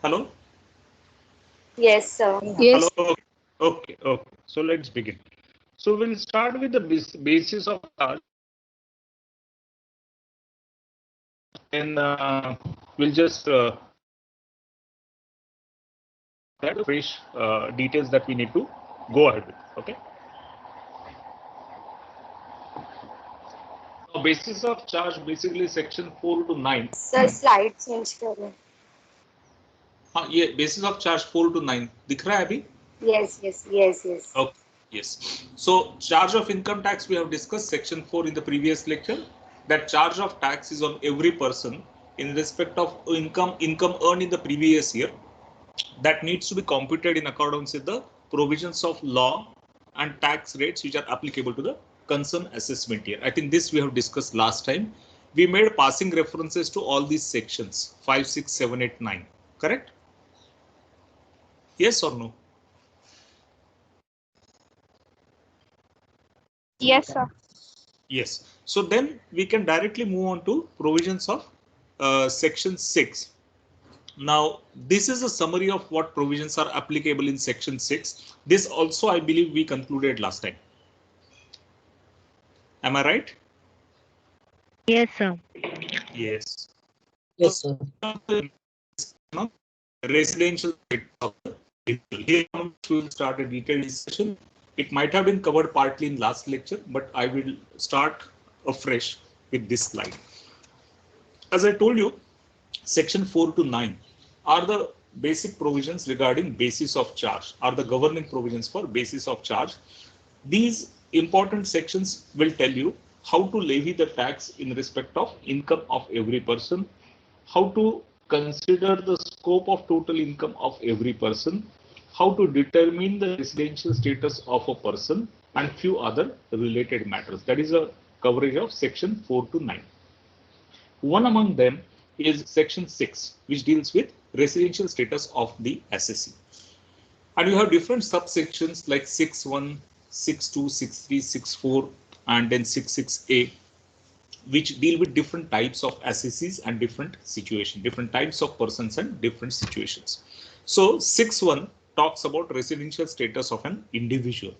Hello? Yes, sir. Yes. Hello? Okay, okay. So let's begin. So we'll start with the basis of charge. Then we'll just that fresh details that we need to go ahead with. Okay. So basis of charge basically section 4 to 9. Sir slide change करें. हाँ ये basis of charge 4 to 9 दिख रहा है अभी? Yes, yes, yes, yes. Okay. Yes. So charge of income tax we have discussed section 4 in the previous lecture. That charge of tax is on every person in respect of income earned in the previous year. That needs to be computed in accordance with the provisions of law and tax rates which are applicable to the concerned assessment year. I think this we have discussed last time. We made passing references to all these sections 5, 6, 7, 8, 9. Correct? Yes or no? Yes, sir. Yes. So then we can directly move on to provisions of section 6. Now, this is a summary of what provisions are applicable in section 6. This also, I believe, we concluded last time. Am I right? Yes, sir. Yes. Yes, sir. Residential here we will start a detailed discussion. It might have been covered partly in last lecture, but I will start afresh with this slide. As I told you, section 4 to 9 are the basic provisions regarding basis of charge, are the governing provisions for basis of charge. These important sections will tell you how to levy the tax in respect of income of every person, how to consider the scope of total income of every person, how to determine the residential status of a person, and few other related matters. That is a coverage of section 4 to 9. One among them is section 6, which deals with residential status of the assessee. And you have different subsections like 6.1, 6.2, 6.3, 6.4, and then 6.6a, which deal with different types of assessees and different situations, different types of persons and different situations. So 6.1 talks about residential status of an individual.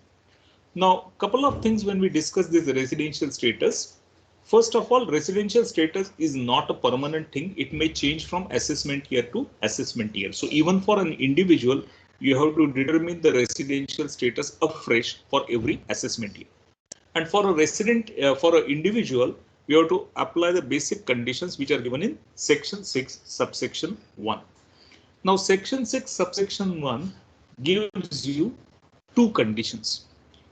Now, couple of things when we discuss this residential status. First of all, residential status is not a permanent thing. It may change from assessment year to assessment year. So even for an individual, you have to determine the residential status afresh for every assessment year. And for a resident, for an individual, you have to apply the basic conditions which are given in section 6, subsection 1. Now, section 6, subsection 1 gives you two conditions.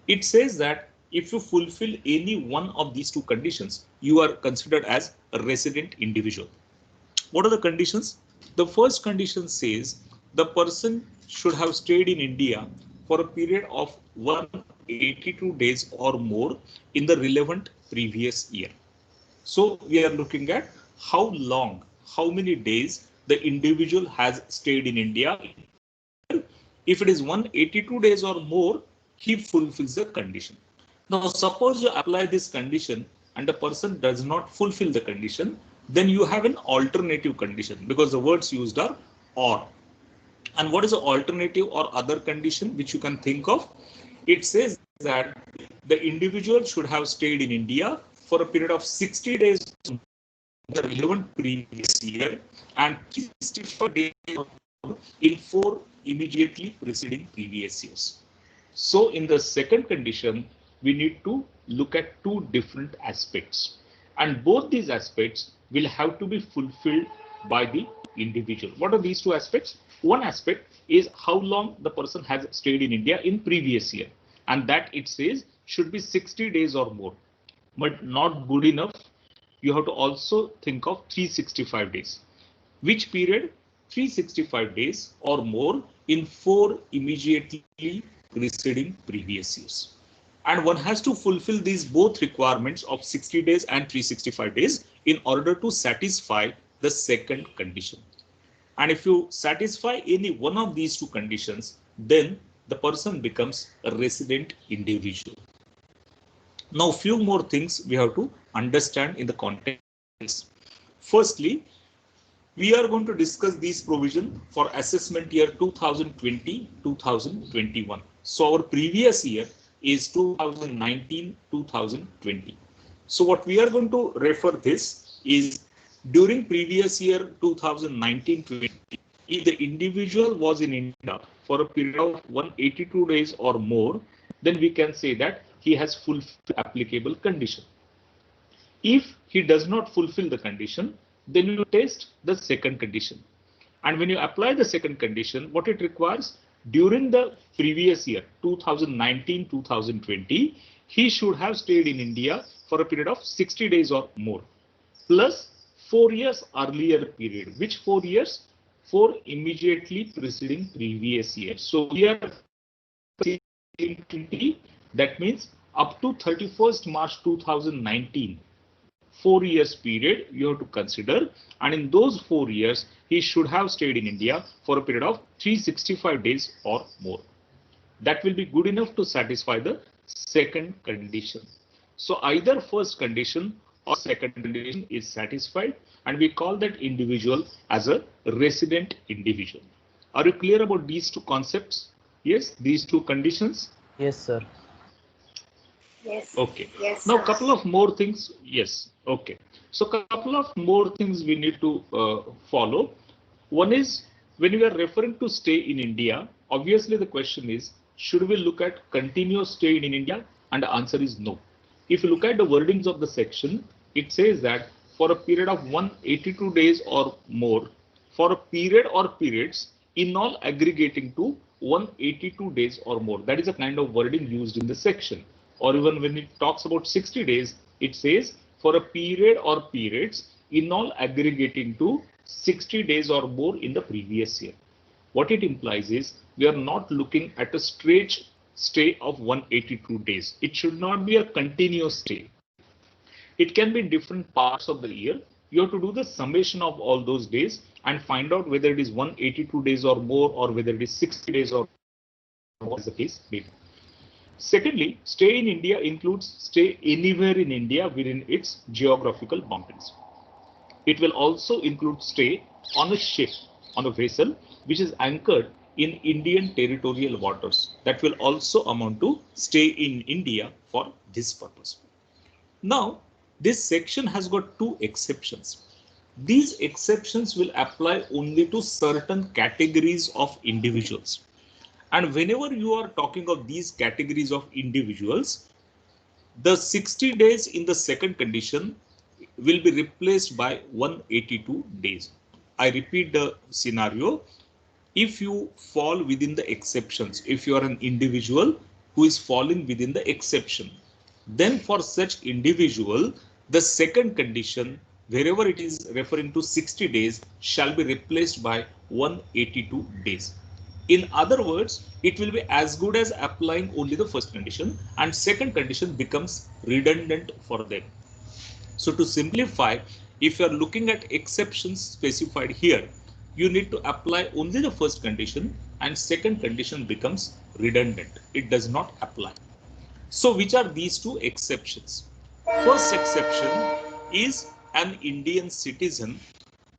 It says that if you fulfill any one of these two conditions, you are considered as a resident individual. What are the conditions? The first condition says the person should have stayed in India for a period of 182 days or more in the relevant previous year. So we are looking at how long, how many days the individual has stayed in India. If it is 182 days or more, he fulfills the condition. Now, suppose you apply this condition and the person does not fulfill the condition, then you have an alternative condition because the words used are or. And what is the alternative or other condition which you can think of? It says that the individual should have stayed in India for a period of 60 days in the relevant previous year and 65 days in 4 immediately preceding previous years. So in the second condition, we need to look at two different aspects, and both these aspects will have to be fulfilled by the individual. What are these two aspects? One aspect is how long the person has stayed in India in previous year, and that it says should be 60 days or more, but not good enough. You have to also think of 365 days. Which period? 365 days or more in 4 immediately preceding previous years. And one has to fulfill these both requirements of 60 days and 365 days in order to satisfy the second condition. And if you satisfy any one of these two conditions, then the person becomes a resident individual. Now, few more things we have to understand in the context. Firstly, We are going to discuss these provisions for assessment year 2020-2021. So our previous year is 2019-2020. So what we are going to refer this is during previous year 2019-20, if the individual was in India for a period of 182 days or more, then we can say that he has fulfilled applicable condition. If he does not fulfill the condition, then you test the second condition. And when you apply the second condition, what it requires during the previous year, 2019-2020, he should have stayed in India for a period of 60 days or more, plus 4 years earlier period. Which 4 years? 4 immediately preceding previous year. So here, that means up to 31st March 2019. 4 years period you have to consider, and in those 4 years he should have stayed in India for a period of 365 days or more. That will be good enough to satisfy the second condition. So either first condition or second condition is satisfied, and we call that individual as a resident individual. Are you clear about these two concepts? Yes, these two conditions. Yes, sir. Yes. Okay. Yes. Now, Sir. couple of more things. Yes. Okay. So, couple of more things we need to follow. One is when we are referring to stay in India, obviously the question is, should we look at continuous stay in India? And the answer is no. If you look at the wordings of the section, it says that for a period of 182 days or more, for a period or periods in all aggregating to 182 days or more. That is a kind of wording used in the section. Or even when it talks about 60 days, it says for a period or periods in all aggregating to 60 days or more in the previous year. What it implies is we are not looking at a straight stay of 182 days. It should not be a continuous stay. It can be in different parts of the year. You have to do the summation of all those days and find out whether it is 182 days or more, or whether it is 60 days or more, as the case may be. Secondly, stay in India includes stay anywhere in India within its geographical boundaries. It will also include stay on a ship, on a vessel, which is anchored in Indian territorial waters. That will also amount to stay in India for this purpose. Now, this section has got two exceptions. These exceptions will apply only to certain categories of individuals. And whenever you are talking of these categories of individuals, the 60 days in the second condition will be replaced by 182 days. I repeat the scenario. If you fall within the exceptions, if you are an individual who is falling within the exception, then for such individual, the second condition, wherever it is referring to 60 days, shall be replaced by 182 days. In other words, it will be as good as applying only the first condition, and second condition becomes redundant for them. So to simplify, if you are looking at exceptions specified here, you need to apply only the first condition, and second condition becomes redundant. It does not apply. So which are these two exceptions? First exception is an Indian citizen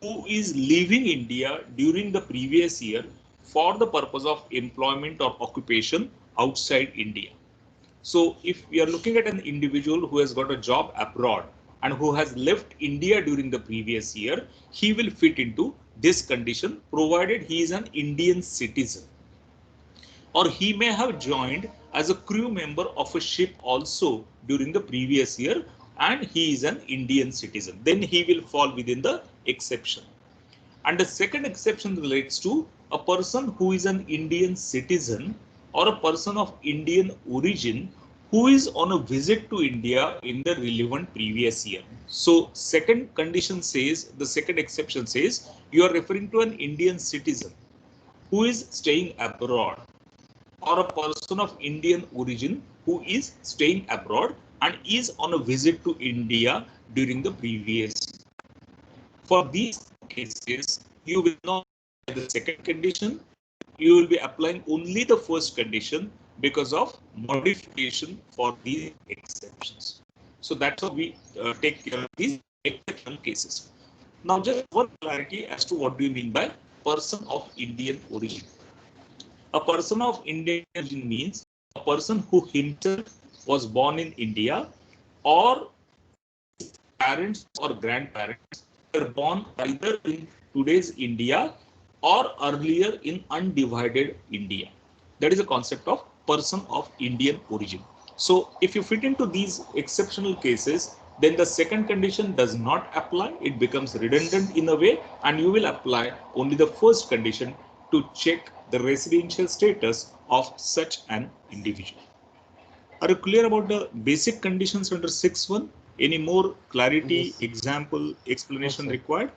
who is leaving India during the previous year for the purpose of employment or occupation outside India. So if we are looking at an individual who has got a job abroad and who has left India during the previous year, he will fit into this condition provided he is an Indian citizen. Or he may have joined as a crew member of a ship also during the previous year and he is an Indian citizen. Then he will fall within the exception. And the second exception relates to a person who is an Indian citizen or a person of Indian origin who is on a visit to India in the relevant previous year. So second condition says, the second exception says, you are referring to an Indian citizen who is staying abroad or a person of Indian origin who is staying abroad and is on a visit to India during the previous year. For these cases, you will not apply the second condition. You will be applying only the first condition because of modification for these exceptions. So that's how we take care of these exception cases. Now just one clarity as to what do you mean by person of Indian origin. A person of Indian origin means a person who himself was born in India or parents or grandparents were born either in today's India or earlier in undivided India. That is a concept of person of Indian origin. So if you fit into these exceptional cases, then the second condition does not apply. It becomes redundant in a way, and you will apply only the first condition to check the residential status of such an individual. Are you clear about the basic conditions under 6.1? Any more clarity, Yes. example, explanation No, sir. required?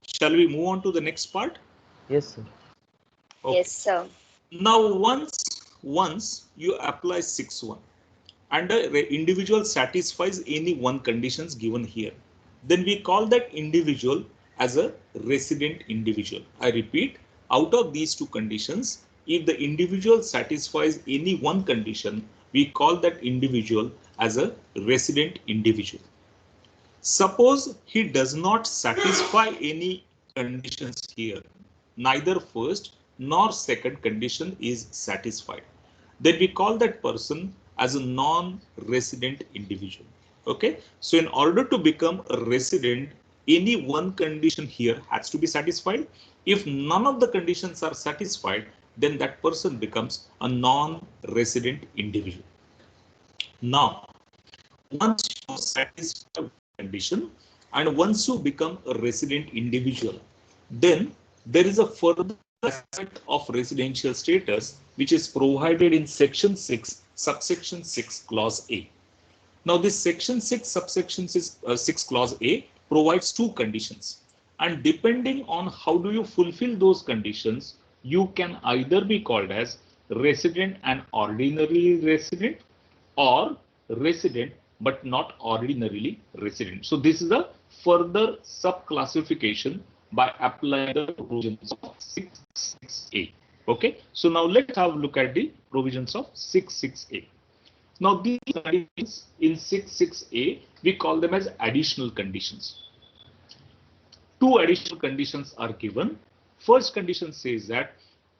Shall we move on to the next part? Yes, sir. Okay. Yes, sir. Now, once you apply 6.1 and the individual satisfies any one conditions given here, then we call that individual as a resident individual. I repeat, out of these two conditions, if the individual satisfies any one condition, we call that individual as a resident individual. Suppose he does not satisfy any conditions here, neither first nor second condition is satisfied, then we call that person as a non-resident individual. Okay, so in order to become a resident, any one condition here has to be satisfied. If none of the conditions are satisfied, then that person becomes a non-resident individual. Now, once you satisfy condition and once you become a resident individual, then there is a further aspect of residential status which is provided in section 6 subsection 6 clause A. Now this section 6 subsection 6 clause A provides two conditions, and depending on how do you fulfill those conditions, you can either be called as resident and ordinarily resident or resident but not ordinarily resident. So this is a further sub-classification by applying the provisions of 6.6a. Okay, so now let's have a look at the provisions of 6.6a. Now these conditions in 6.6a, we call them as additional conditions. Two additional conditions are given. First condition says that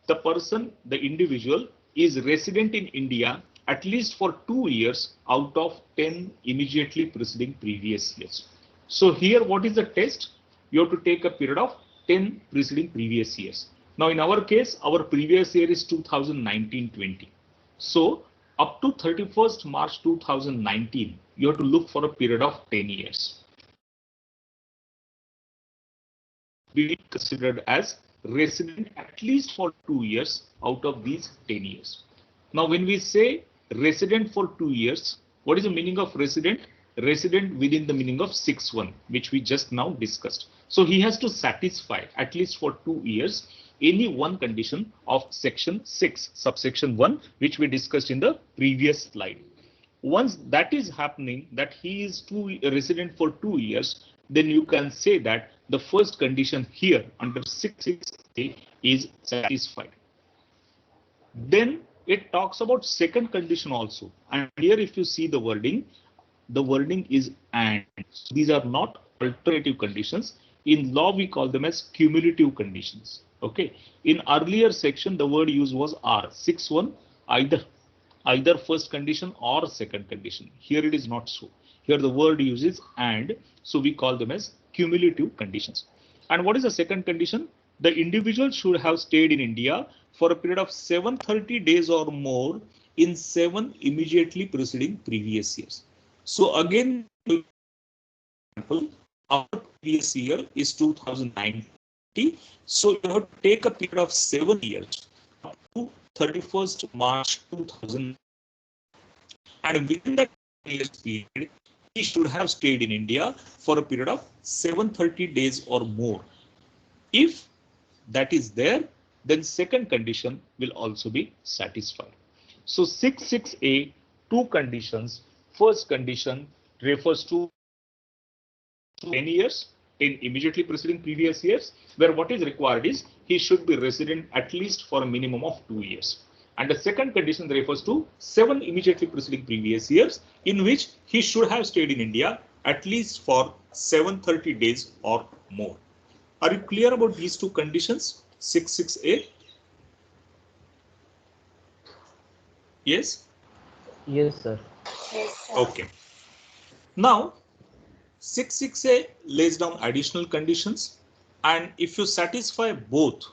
the person, the individual, is resident in India at least for 2 years out of 10 immediately preceding previous years. So here, what is the test? You have to take a period of 10 preceding previous years. Now, in our case, our previous year is 2019-20. So up to 31st March 2019, you have to look for a period of 10 years. Be considered as resident at least for 2 years out of these 10 years. Now, when we say resident for 2 years, what is the meaning of resident? Resident within the meaning of 6.1, which we just now discussed. So he has to satisfy at least for 2 years any one condition of section 6 subsection 1, which we discussed in the previous slide. Once that is happening, that he is resident for 2 years, then you can say that the first condition here under 6.6a is satisfied. Then it talks about second condition also, and here if you see the wording is and. So these are not alternative conditions. In law we call them as cumulative conditions. Okay, in earlier section the word used was R. 6.1 either first condition or second condition. Here it is not so. Here the word uses and, so we call them as cumulative conditions. And what is the second condition? The individual should have stayed in India for a period of 730 days or more in 7 immediately preceding previous years. So again, example, our previous year is 2019. So you have to take a period of 7 years up to 31st March 2000. And within that years period, he should have stayed in India for a period of 730 days or more. If that is there, then second condition will also be satisfied. So 6.6a, two conditions. First condition refers to 10 years in immediately preceding previous years, where what is required is he should be resident at least for a minimum of 2 years. And the second condition refers to 7 immediately preceding previous years in which he should have stayed in India at least for 730 days or more. Are you clear about these two conditions? 66A? Yes? Yes, sir. Yes, sir. Okay. Now, 66A lays down additional conditions, and if you satisfy both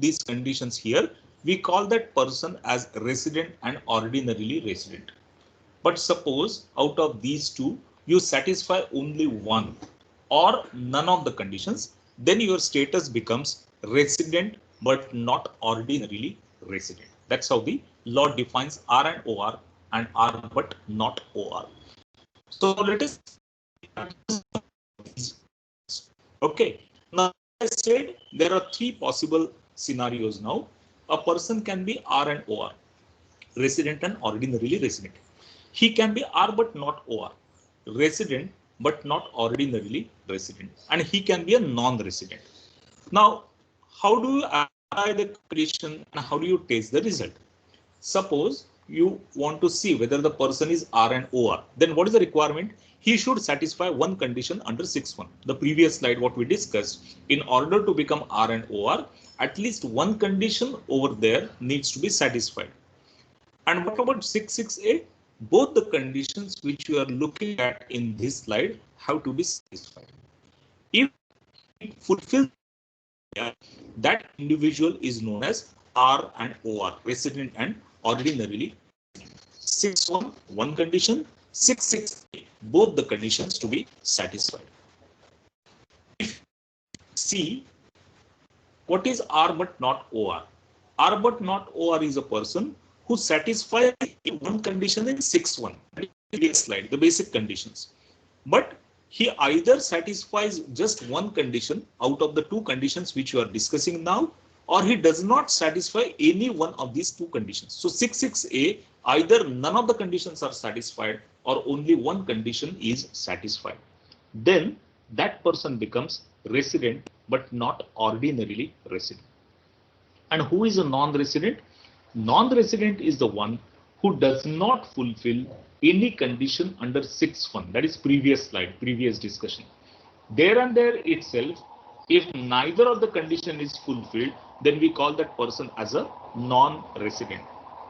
these conditions here, we call that person as resident and ordinarily resident. But suppose out of these two, you satisfy only one or none of the conditions, then your status becomes resident but not ordinarily resident. That's how the law defines R and OR and R but not OR. So let us. Okay. Now, as I said, there are three possible scenarios now. A person can be R and OR, resident and ordinarily resident. He can be R but not OR, resident but not ordinarily resident, and he can be a non-resident. Now, how do you apply the condition and how do you test the result? Suppose you want to see whether the person is R and OR, then what is the requirement? He should satisfy one condition under 6.1. The previous slide, what we discussed, in order to become R and OR, at least one condition over there needs to be satisfied. And what about 66A? Both the conditions which you are looking at in this slide have to be satisfied. If it fulfills that individual is known as R and OR, resident and ordinarily. 6.1, one condition, 6.6, both the conditions to be satisfied. See, what is R but not OR? R but not OR is a person who satisfies one condition in 6.1, previous slide, the basic conditions. But he either satisfies just one condition out of the two conditions which you are discussing now, or he does not satisfy any one of these two conditions. So 66A, either none of the conditions are satisfied or only one condition is satisfied. Then that person becomes resident but not ordinarily resident. And who is a non-resident? Non-resident is the one who does not fulfill any condition under 6.1. That is previous slide, previous discussion. There and there itself, if neither of the condition is fulfilled, then we call that person as a non-resident.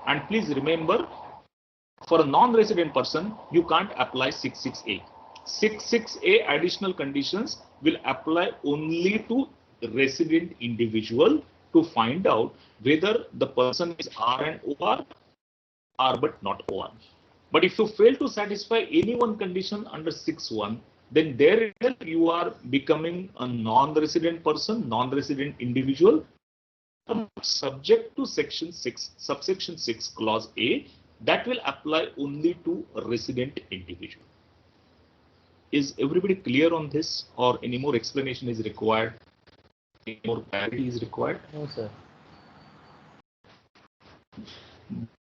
And please remember, for a non-resident person, you can't apply 66A. 66A additional conditions will apply only to resident individual to find out whether the person is R and OR, R but not OR. But if you fail to satisfy any one condition under 6.1, then there you are becoming a non-resident person, non-resident individual, subject to section 6, subsection 6, clause A, that will apply only to a resident individual. Is everybody clear on this, or any more explanation is required? Any more clarity is required? No, sir.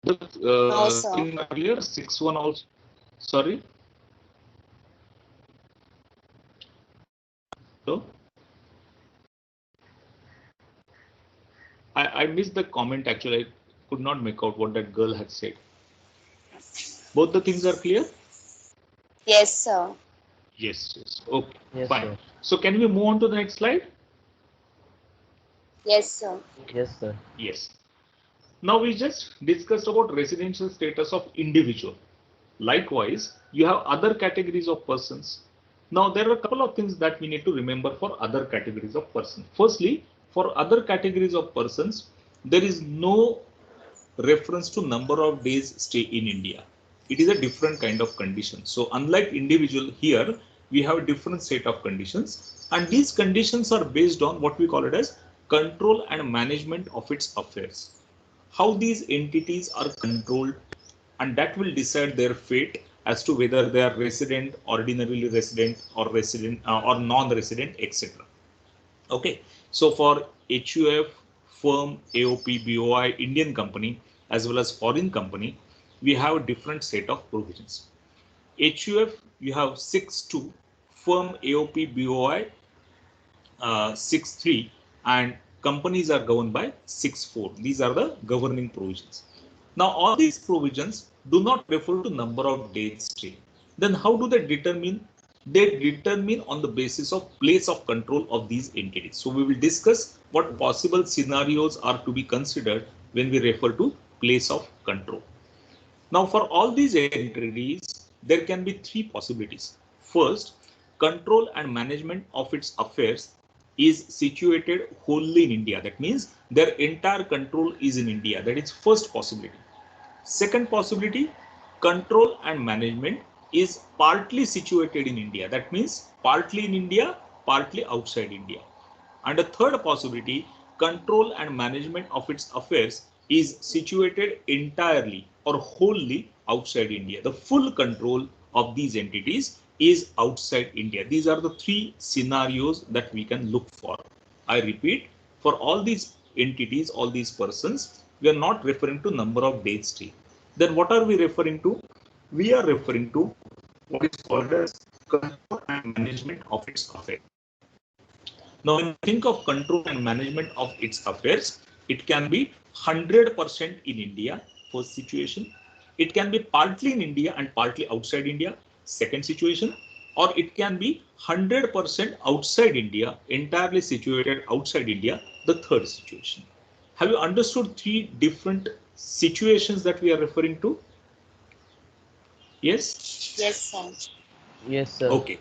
No, sir. In earlier 6.1 also. Sorry. So, I missed the comment actually. I could not make out what that girl had said. Both the things are clear? Yes, sir. Yes, yes. Okay, Yes, fine. sir. So can we move on to the next slide? Yes, sir. Yes, sir. Yes. Now we just discussed about residential status of individual. Likewise, you have other categories of persons. Now there are a couple of things that we need to remember for other categories of persons. Firstly, for other categories of persons, there is no reference to number of days stay in India. It is a different kind of condition. So unlike individual, here we have a different set of conditions, and these conditions are based on what we call it as control and management of its affairs. How these entities are controlled, and that will decide their fate as to whether they are resident, ordinarily resident, or resident or non-resident, etc. Okay, so for HUF, firm, AOP, BOI, Indian company, as well as foreign company, we have a different set of provisions. HUF, you have 6.2, firm, AOP, BOI, 6.3, and companies are governed by 6.4. These are the governing provisions. Now, all these provisions do not refer to number of days stay. Then how do they determine they determine on the basis of place of control of these entities. So we will discuss what possible scenarios are to be considered when we refer to place of control. Now, for all these entities, there can be three possibilities. First, control and management of its affairs is situated wholly in India. That means their entire control is in India. That is first possibility. Second possibility, control and management is partly situated in India. That means partly in India, partly outside India. And the third possibility, control and management of its affairs is situated entirely or wholly outside India. The full control of these entities is outside India. These are the three scenarios that we can look for. I repeat, for all these entities, all these persons, we are not referring to number of days stay. Then what are we referring to? We are referring to what is called as control and management of its affairs. Now, when you think of control and management of its affairs, it can be 100% in India, first situation. It can be partly in India and partly outside India, second situation. Or it can be 100% outside India, entirely situated outside India, the third situation. Have you understood three different situations that we are referring to? Yes? Yes, sir. Yes, sir. Okay.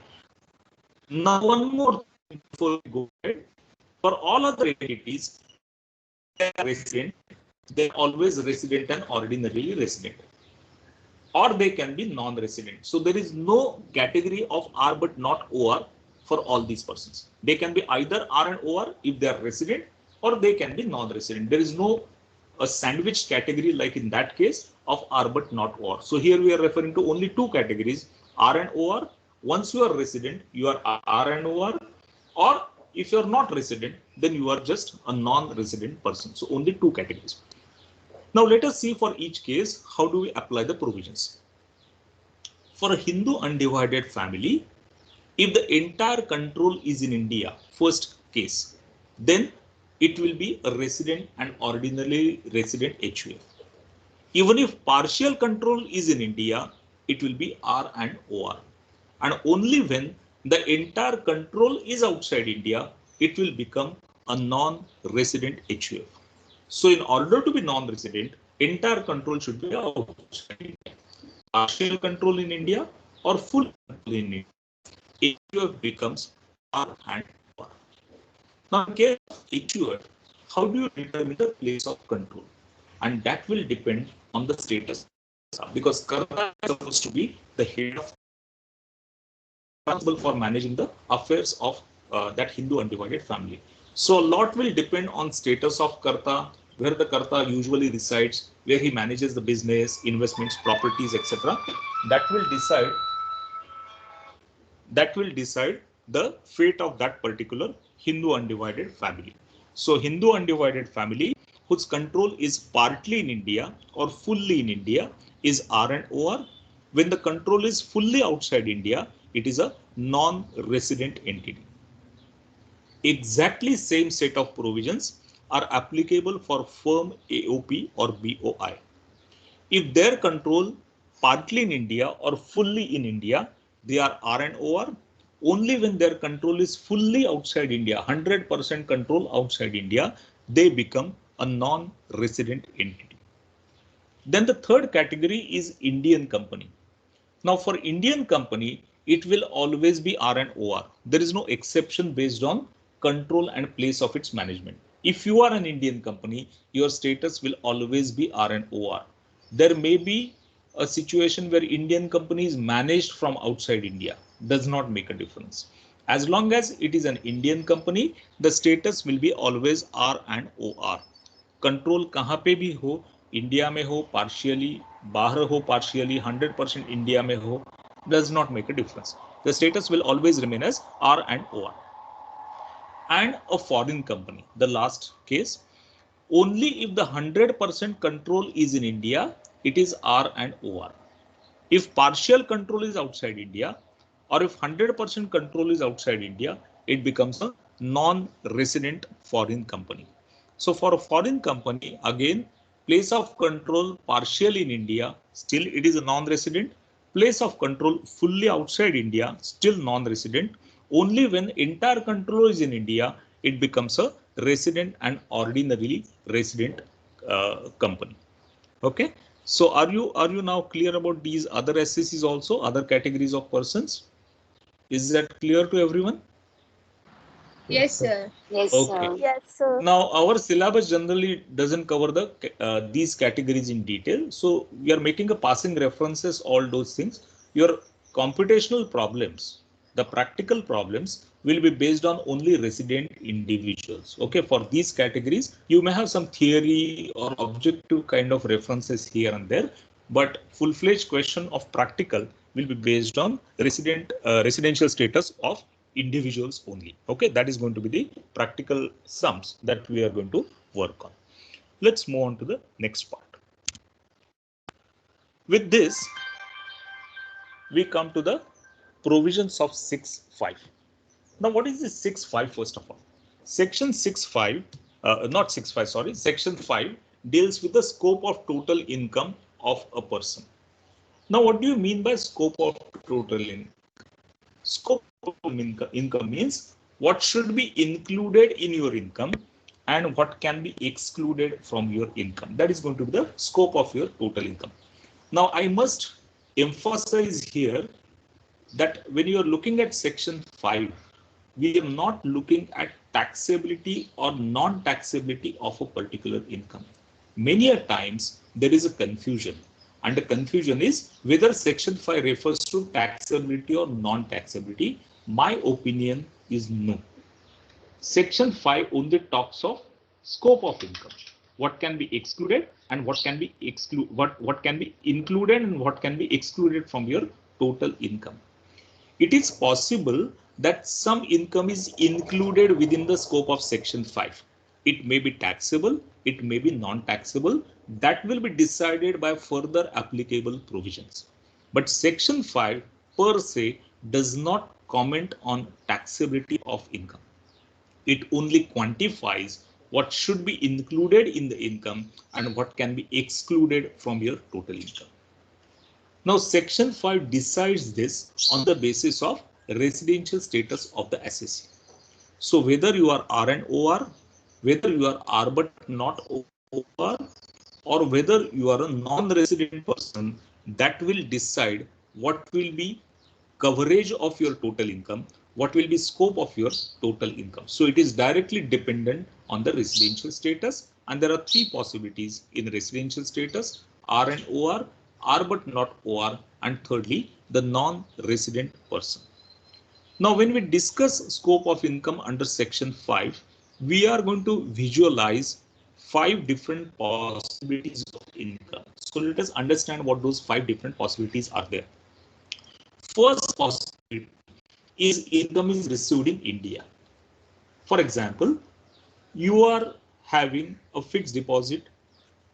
Now, one more thing before we go ahead. For all other entities, they are resident, they are always resident and ordinarily resident. Or they can be non-resident. So there is no category of R but not OR for all these persons. They can be either R and OR if they are resident, or they can be non-resident. There is no a sandwich category like in that case of R but not OR. So here we are referring to only two categories, R and OR. Once you are resident, you are R and OR, or if you are not resident, then you are just a non-resident person. So only two categories. Now let us see for each case, how do we apply the provisions? For a Hindu undivided family, if the entire control is in India, first case, then it will be a resident and ordinarily resident HUF. Even if partial control is in India, it will be R and OR. And only when the entire control is outside India, it will become a non-resident HUF. So in order to be non-resident, entire control should be outside India. Partial control in India or full control in India, HUF becomes R and OR. Now in case of HUF, how do you determine the place of control? And that will depend on the status, because Karta is supposed to be the head of responsible for managing the affairs of that Hindu undivided family. So a lot will depend on status of Karta, where the Karta usually resides, where he manages the business, investments, properties, etc. That will decide the fate of that particular Hindu undivided family. So Hindu undivided family whose control is partly in India or fully in India is R and OR. When the control is fully outside India, it is a non-resident entity. Exactly same set of provisions are applicable for firm AOP or BOI. If their control partly in India or fully in India, they are R and OR. Only when their control is fully outside India, 100% control outside India, they become a non-resident entity. Then the third category is Indian company. Now for Indian company, it will always be R and OR. There is no exception based on control and place of its management. If you are an Indian company, your status will always be R and OR. There may be a situation where Indian company is managed from outside India. Does not make a difference. As long as it is an Indian company, the status will be always R and OR. Control कहाँ पे भी हो, India में हो partially, बाहर हो partially, 100% India में हो, does not make a difference. The status will always remain as R and OR. And a foreign company, the last case, only if the 100% control is in India, it is R and OR. If partial control is outside India, or if 100% control is outside India, it becomes a non-resident foreign company. So for a foreign company, again, place of control partially in India, still it is a non-resident. Place of control fully outside India, still non-resident. Only when entire control is in India, it becomes a resident and ordinarily resident company. Okay. So are you now clear about these other SSCs also, other categories of persons? Is that clear to everyone? Yes, sir. Yes, Okay. Yes, sir. Now our syllabus generally doesn't cover these categories in detail. So we are making a passing references, all those things. Your computational problems, the practical problems will be based on only resident individuals. Okay, for these categories, you may have some theory or objective kind of references here and there, but full-fledged question of practical will be based on residential status of individuals only. Okay, that is going to be the practical sums that we are going to work on. Let's move on to the next part. With this, we come to the provisions of 6.5. Now, what is this 6.5 first of all? Section 6.5, not 6.5, sorry, section 5 deals with the scope of total income of a person. Now, what do you mean by scope of total income? Scope of income means what should be included in your income and what can be excluded from your income. That is going to be the scope of your total income. Now, I must emphasize here that when you are looking at section 5, we are not looking at taxability or non-taxability of a particular income. Many a times there is a confusion, and the confusion is whether section 5 refers to taxability or non-taxability. My opinion is no. Section 5 only talks of scope of income, what can be excluded and what can be what can be included and what can be excluded from your total income. It is possible that some income is included within the scope of section 5. It may be taxable, it may be non-taxable. That will be decided by further applicable provisions. But section 5 per se does not comment on taxability of income. It only quantifies what should be included in the income and what can be excluded from your total income. Now, section 5 decides this on the basis of residential status of the assessee. So whether you are R and OR, whether you are R but not OR, or whether you are a non-resident person, that will decide what will be coverage of your total income, what will be scope of your total income. So it is directly dependent on the residential status, and there are three possibilities in residential status: R and OR, R but not OR, and thirdly, the non-resident person. Now, when we discuss scope of income under section 5, we are going to visualize 5 different possibilities of income. So let us understand what those 5 different possibilities are there. First possibility is income is received in India. For example, you are having a fixed deposit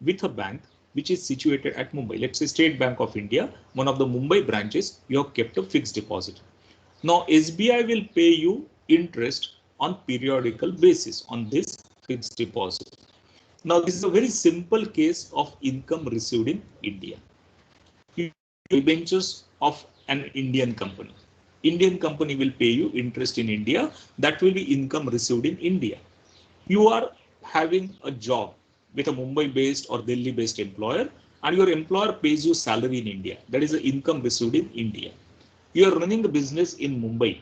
with a bank which is situated at Mumbai. Let's say State Bank of India, one of the Mumbai branches, you have kept a fixed deposit. Now SBI will pay you interest on periodical basis on this fixed deposit. Now this is a very simple case of income received in India. You debentures of an Indian company. Indian company will pay you interest in India. That will be income received in India. You are having a job with a Mumbai-based or Delhi-based employer, and your employer pays you salary in India. That is the income received in India. You are running a business in Mumbai,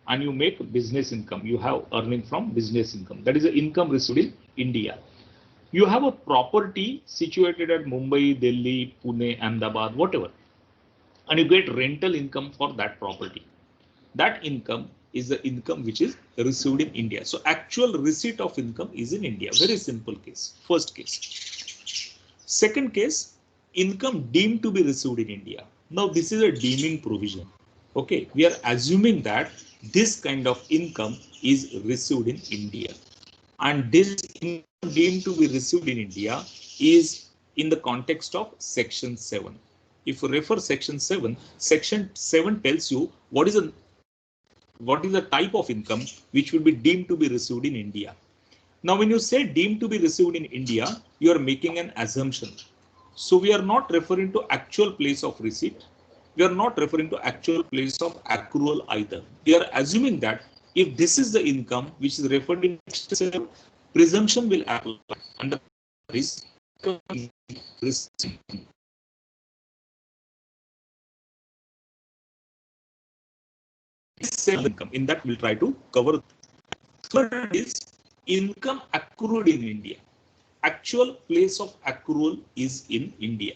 and you make business income. You have earning from business income. That is the income received in India. You have a property situated at Mumbai, Delhi, Pune, Ahmedabad, whatever, and you get rental income for that property. That income is the income which is received in India. So actual receipt of income is in India. Very simple case. First case. Second case, income deemed to be received in India. Now this is a deeming provision. Okay, we are assuming that this kind of income is received in India, and this income deemed to be received in India is in the context of section 7. If you refer section 7, section 7 tells you what is the type of income which will be deemed to be received in India. Now, when you say deemed to be received in India, you are making an assumption. So we are not referring to actual place of receipt. We are not referring to actual place of accrual either. We are assuming that if this is the income which is referred in presumption will apply under this income. In that we'll try to cover. Third is income accrued in India. Actual place of accrual is in India.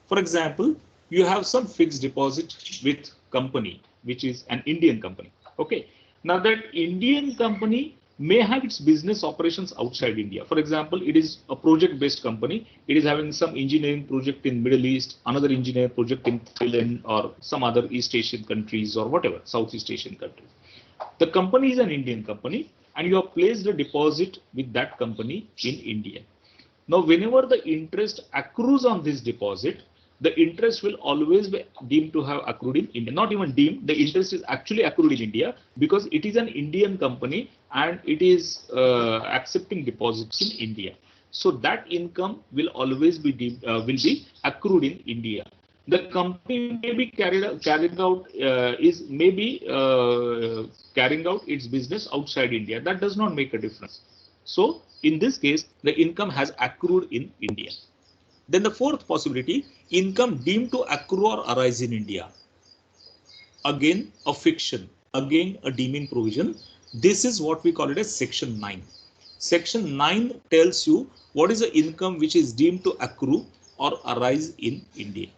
For example, you have some fixed deposit with company, which is an Indian company. Okay. Now that Indian company may have its business operations outside India. For example, it is a project-based company. It is having some engineering project in Middle East, another engineering project in Thailand or some other East Asian countries or whatever, Southeast Asian countries. The company is an Indian company and you have placed a deposit with that company in India. Now, whenever the interest accrues on this deposit, the interest will always be deemed to have accrued in India. Not even deemed, the interest is actually accrued in India because it is an Indian company and it is accepting deposits in India. So that income will always be deemed, will be accrued in India. The company may be carrying out carrying out its business outside India. That does not make a difference. So in this case, the income has accrued in India. Then the fourth possibility, income deemed to accrue or arise in India. Again, a fiction, again, a deeming provision. This is what we call it as Section 9. Section 9 tells you what is the income which is deemed to accrue or arise in India.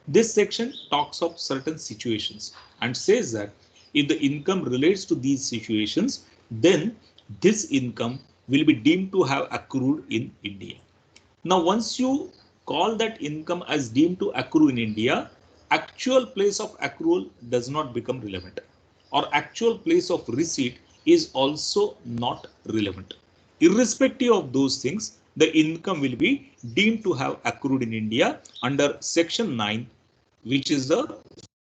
This section talks of certain situations and says that if the income relates to these situations, then this income will be deemed to have accrued in India. Now, once you call that income as deemed to accrue in India, actual place of accrual does not become relevant, or actual place of receipt is also not relevant. Irrespective of those things, the income will be deemed to have accrued in India under Section 9, which is the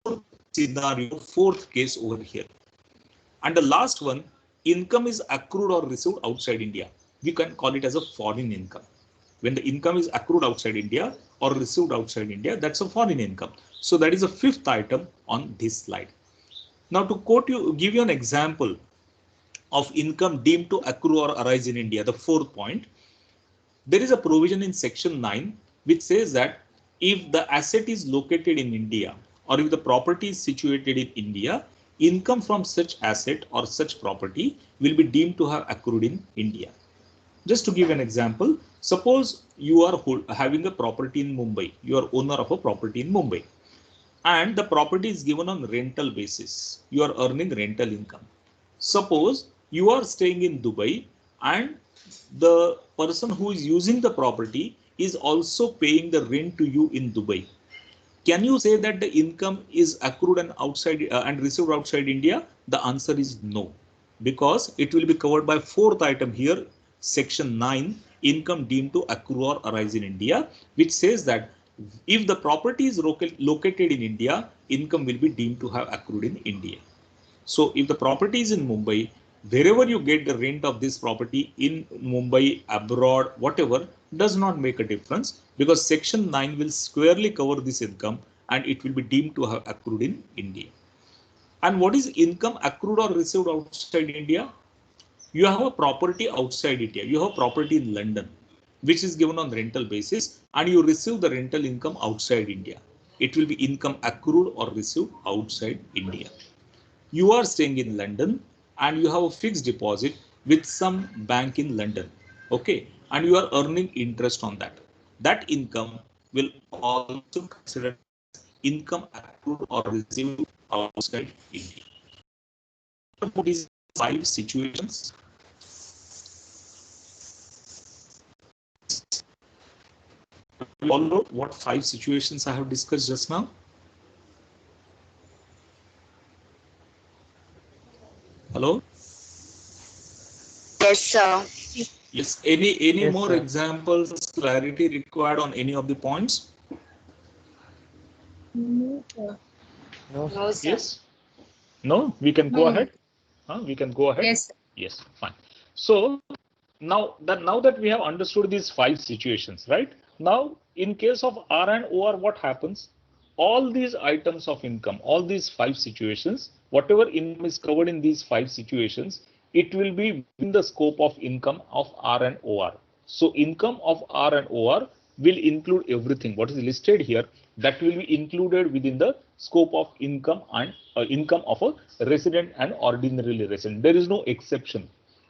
fourth scenario, fourth case over here. And the last one, income is accrued or received outside India. We can call it as a foreign income. When the income is accrued outside India or received outside India, that's a foreign income. So that is a fifth item on this slide. Now to quote you, give you an example of income deemed to accrue or arise in India, the fourth point, there is a provision in Section 9 which says that if the asset is located in India or if the property is situated in India, income from such asset or such property will be deemed to have accrued in India. Just to give an example, suppose you are having a property in Mumbai, you are owner of a property in Mumbai, and the property is given on rental basis. You are earning rental income. Suppose you are staying in Dubai and the person who is using the property is also paying the rent to you in Dubai. Can you say that the income is accrued and outside and received outside India? The answer is no, because it will be covered by fourth item here, Section 9, income deemed to accrue or arise in India, which says that if the property is located in India, income will be deemed to have accrued in India. So if the property is in Mumbai, wherever you get the rent of this property in Mumbai, abroad, whatever, does not make a difference because Section 9 will squarely cover this income and it will be deemed to have accrued in India. And what is income accrued or received outside India? You have a property outside India. You have a property in London, which is given on rental basis, and you receive the rental income outside India. It will be income accrued or received outside India. You are staying in London and you have a fixed deposit with some bank in London. Okay. And you are earning interest on that. That income will also consider income accrued or received outside India. What is 5 situations? Follow what 5 situations I have discussed just now? Hello? Yes, sir. Yes. Any Yes, more sir. examples, clarity required on any of the points? No, sir. No, No, sir. sir. Yes. No, we can go No. ahead. We can go ahead. Yes. Yes, fine. So now that we have understood these 5 situations, right? Now, in case of R and OR, what happens? all these items of income, all these 5 situations, whatever income is covered in these 5 situations, it will be within the scope of income of R and OR. So income of R and OR will include everything. What is listed here, that will be included within the scope of income and income of a resident and ordinarily resident. There is no exception.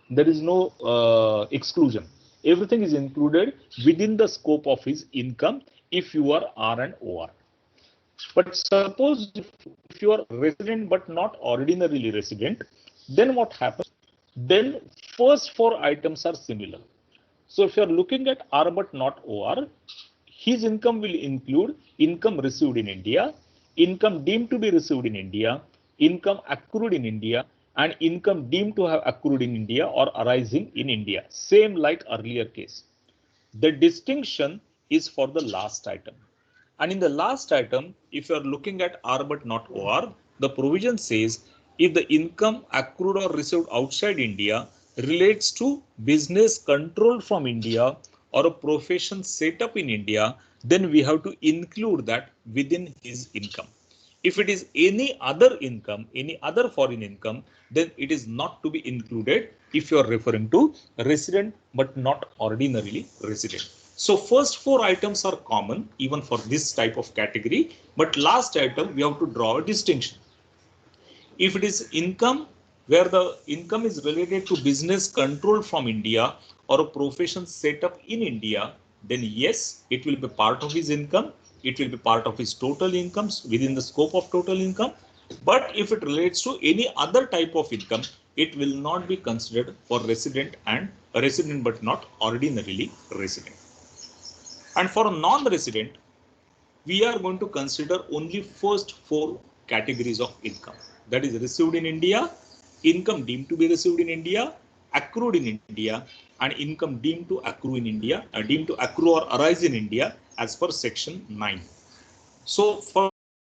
There is no exclusion. Everything is included within the scope of his income if you are R and OR. But suppose if you are resident but not ordinarily resident, then what happens? Then first 4 items are similar. So if you are looking at R but not OR, his income will include income received in India, income deemed to be received in India, income accrued in India, and income deemed to have accrued in India or arising in India. Same like earlier case. The distinction is for the last item. And in the last item, if you are looking at R but not OR, the provision says if the income accrued or received outside India relates to business controlled from India or a profession set up in India, then we have to include that within his income. If it is any other income, any other foreign income, then it is not to be included if you are referring to resident but not ordinarily resident. So first 4 items are common even for this type of category, but last item we have to draw a distinction. If it is income where the income is related to business controlled from India or a profession set up in India, then yes, it will be part of his income. It will be part of his total incomes within the scope of total income. But if it relates to any other type of income, it will not be considered for resident and a resident but not ordinarily resident. And for a non-resident, we are going to consider only first 4 categories of income. That is received in India, income deemed to be received in India, accrued in India, and income deemed to accrue in India, deemed to accrue or arise in India as per section 9. So for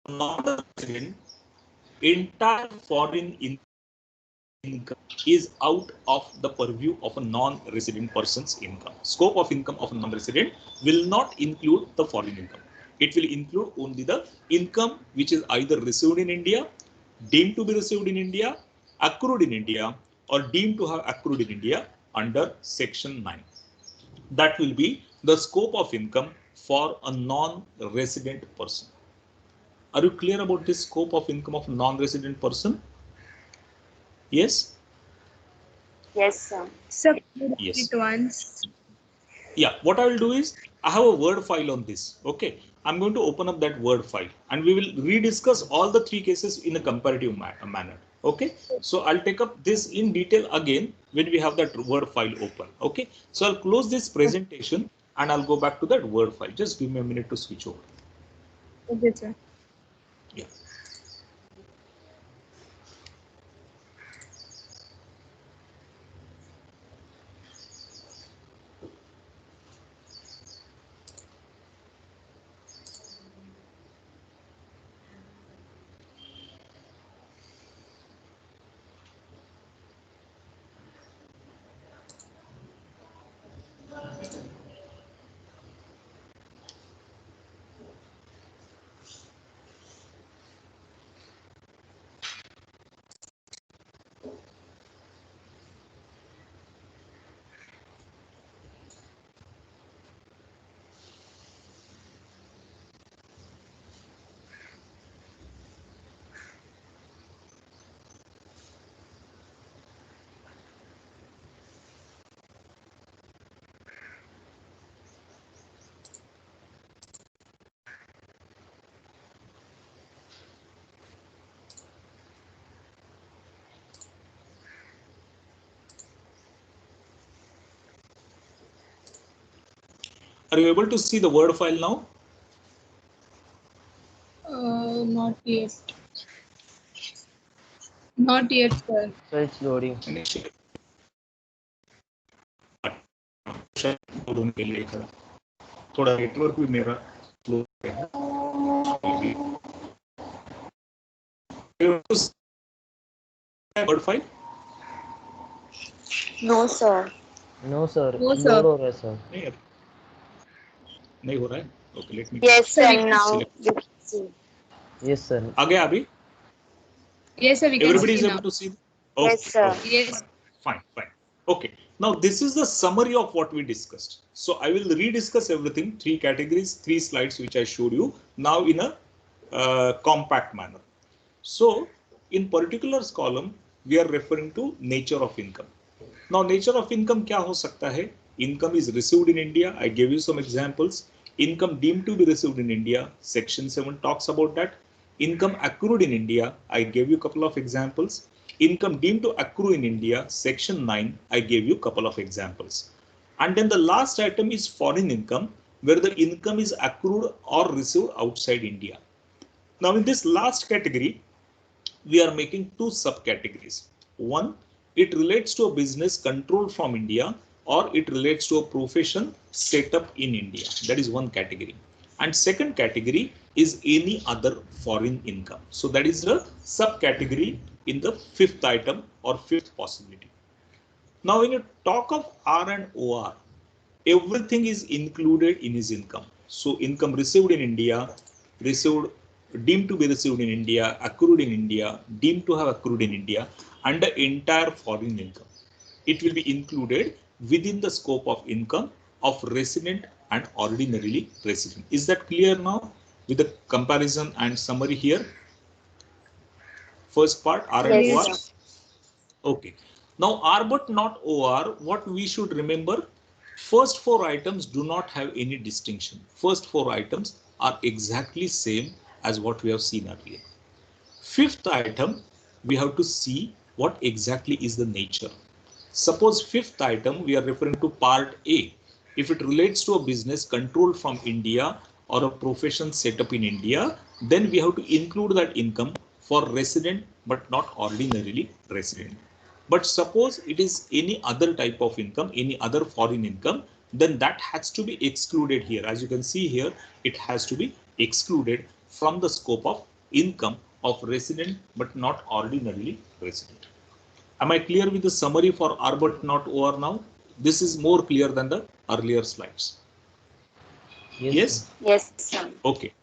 non-resident, entire foreign income is out of the purview of a non-resident person's income. Scope of income of a non-resident will not include the foreign income. It will include only the income which is either received in India, deemed to be received in India, accrued in India, or deemed to have accrued in India under section 9. That will be the scope of income for a non-resident person. Are you clear about this scope of income of a non-resident person? Yes? Yes, sir. Sir, Yes. it once. Yeah, what I will do is I have a Word file on this. Okay, I'm going to open up that Word file and we will rediscuss all the 3 cases in a comparative manner. Okay, so I'll take up this in detail again when we have that Word file open. Okay, so I'll close this presentation and I'll go back to that Word file. Just give me a minute to switch over. Okay, sir. Yeah. Are you able to see the Word file now? Not yet. Not yet, sir. So it's loading. थोड़ा network भी मेरा slow है. Word file? No, sir. No sir. No, sir. Load हो रहा है sir. नहीं हो रहा है. Okay, let me. Yes, Sir, and now select. you can see. Yes, sir. आ गया अभी? Yes, sir. We can Everybody see is now. able to see? Yes, sir. Yes. Fine, fine. Okay. Now this is the summary of what we discussed. So I will rediscuss everything, three categories, three slides which I showed you now in a compact manner. So in particulars column, we are referring to nature of income. Now nature of income क्या हो सकता है? Income is received in India. I gave you some examples. Income deemed to be received in India. Section 7 talks about that. Income accrued in India. I gave you a couple of examples. Income deemed to accrue in India. Section 9. I gave you a couple of examples. And then the last item is foreign income, where the income is accrued or received outside India. Now in this last category, we are making two subcategories. One, it relates to a business controlled from India, or it relates to a profession set up in India. That is one category. And second category is any other foreign income. So that is the subcategory in the fifth item or fifth possibility. Now, when you talk of R and OR, everything is included in his income. So income received in India, received, deemed to be received in India, accrued in India, deemed to have accrued in India, and the entire foreign income. It will be included within the scope of income of resident and ordinarily resident. Is that clear now with the comparison and summary here? First part, R and Yes, OR. sir. Okay. Now R but not OR, what we should remember, first four items do not have any distinction. First four items are exactly same as what we have seen earlier. Fifth item, we have to see what exactly is the nature. Suppose fifth item, we are referring to part A. If it relates to a business controlled from India or a profession set up in India, then we have to include that income for resident but not ordinarily resident. But suppose it is any other type of income, any other foreign income, then that has to be excluded here. As you can see here, it has to be excluded from the scope of income of resident but not ordinarily resident. Am I clear with the summary for R but not OR now? This is more clear than the earlier slides. Yes? Yes, sir. Okay.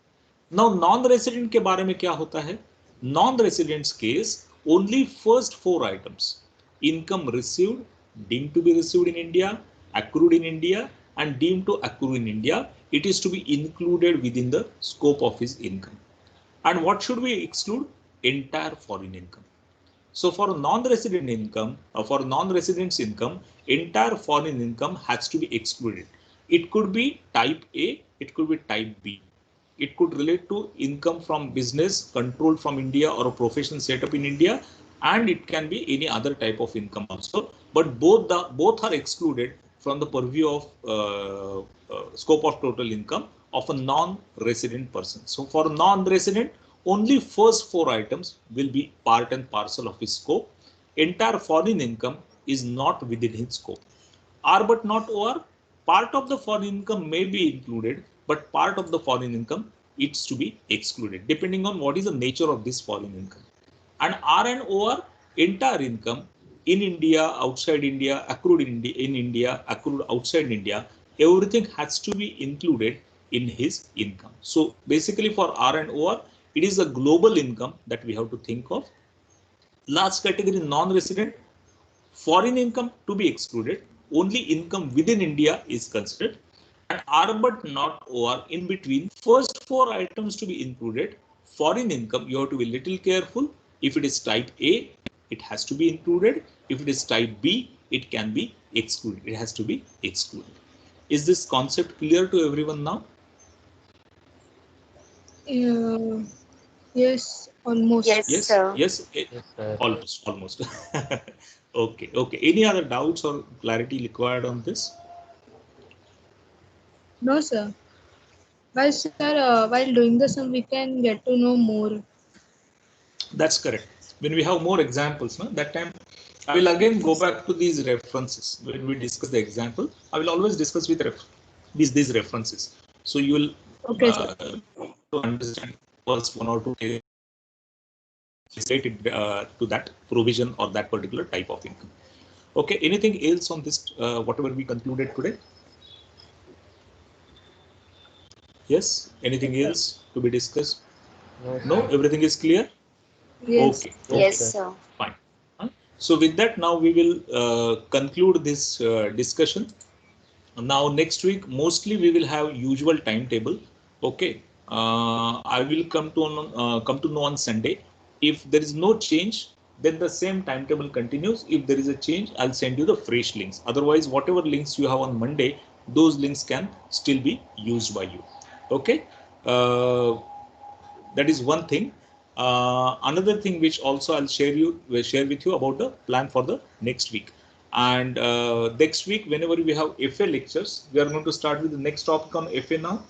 Now non-resident के बारे में क्या होता है? Non-residents case, only first four items: income received, deemed to be received in India, accrued in India, and deemed to accrue in India. It is to be included within the scope of his income. And what should we exclude? Entire foreign income. So for non-resident income, for non-residents income, entire foreign income has to be excluded. It could be type A, it could be type B. It could relate to income from business controlled from India or a profession set up in India, and it can be any other type of income also. But both are excluded from the purview of scope of total income of a non-resident person. So for non-resident, only first four items will be part and parcel of his scope. Entire foreign income is not within his scope. R but not OR, part of the foreign income may be included, but part of the foreign income is to be excluded, depending on what is the nature of this foreign income. And R and OR, entire income in India, outside India, accrued in India, accrued outside India, everything has to be included in his income. So basically for R and OR, it is a global income that we have to think of. Last category, non-resident, foreign income to be excluded, only income within India is considered. And R but not OR, in between, first four items to be included. Foreign income, you have to be little careful. If it is type A, it has to be included. If it is type B, it can be excluded. It has to be excluded. Is this concept clear to everyone now? Yes, almost. Yes, Yes, sir. yes, Yes, sir. almost. Okay, okay. Any other doubts or clarity required on this? No, sir. But sir, while doing the sum, we can get to know more. That's correct. When we have more examples, no, that time I will again go back to these references. When we discuss the example, I will always discuss with these references. So you will Okay, sir. to understand first one or two cases related to that provision or that particular type of income. Okay, anything else on this, whatever we concluded today? Yes, anything Yes, sir. else to be discussed? No, everything is clear? Yes. Okay. Yes, Okay. sir. Fine. So with that, now we will conclude this discussion. Now next week, mostly we will have usual timetable. Okay. I will come to know on Sunday. If there is no change, then the same timetable continues. If there is a change, I'll send you the fresh links. Otherwise, whatever links you have on Monday, those links can still be used by you. Okay. That is one thing. Another thing which also will share with you about the plan for the next week. And next week, whenever we have FA lectures, we are going to start with the next topic on FA now.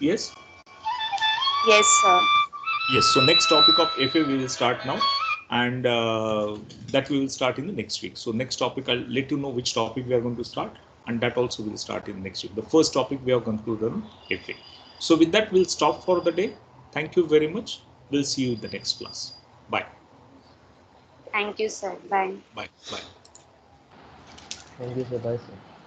Yes. Yes, sir. Yes. So next topic of FA we will start now, and that we will start in the next week. So next topic, I'll let you know which topic we are going to start, and that also will start in next week. The first topic we have concluded on FA. So with that, we'll stop for the day. Thank you very much. We'll see you in the next class. Bye. Thank you, sir. Bye. Bye. Bye. Thank you, sir. Bye, sir.